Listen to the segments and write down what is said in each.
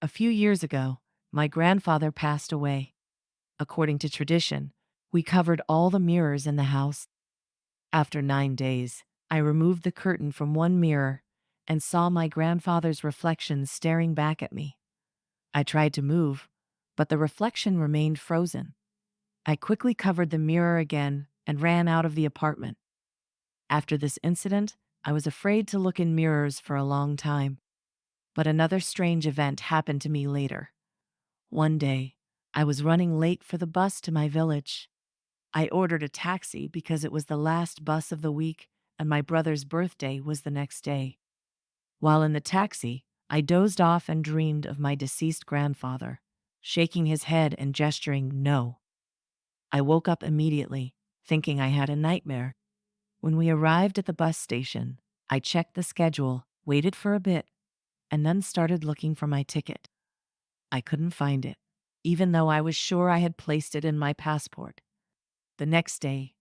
A few years ago, my grandfather passed away. According to tradition, we covered all the mirrors in the house. After 9 days, I removed the curtain from one mirror and saw my grandfather's reflection staring back at me. I tried to move, but the reflection remained frozen. I quickly covered the mirror again and ran out of the apartment. After this incident, I was afraid to look in mirrors for a long time. But another strange event happened to me later. One day, I was running late for the bus to my village. I ordered a taxi because it was the last bus of the week and my brother's birthday was the next day. While in the taxi, I dozed off and dreamed of my deceased grandfather, shaking his head and gesturing no. I woke up immediately, thinking I had a nightmare. When we arrived at the bus station, I checked the schedule, waited for a bit, and then started looking for my ticket. I couldn't find it, even though I was sure I had placed it in my passport. The next day,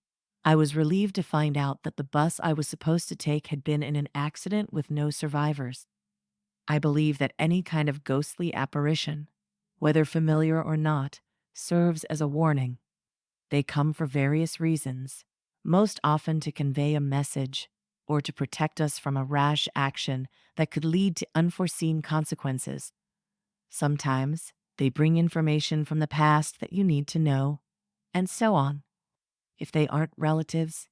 I was relieved to find out that the bus I was supposed to take had been in an accident with no survivors. I believe that any kind of ghostly apparition, whether familiar or not, serves as a warning. They come for various reasons, most often to convey a message or to protect us from a rash action that could lead to unforeseen consequences. Sometimes they bring information from the past that you need to know, and so on. If they aren't relatives,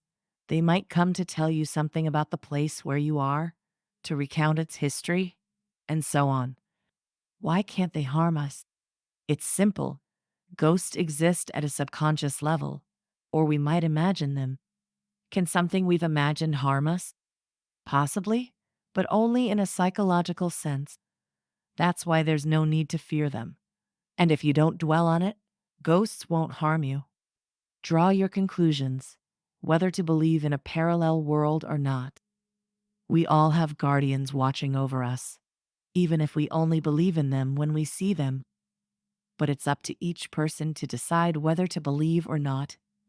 they might come to tell you something about the place where you are, to recount its history, and so on. Why can't they harm us? It's simple. Ghosts exist at a subconscious level, or we might imagine them. Can something we've imagined harm us? Possibly, but only in a psychological sense. That's why there's no need to fear them. And if you don't dwell on it, ghosts won't harm you. Draw your conclusions, whether to believe in a parallel world or not. We all have guardians watching over us, even if we only believe in them when we see them. But it's up to each person to decide whether to believe or not.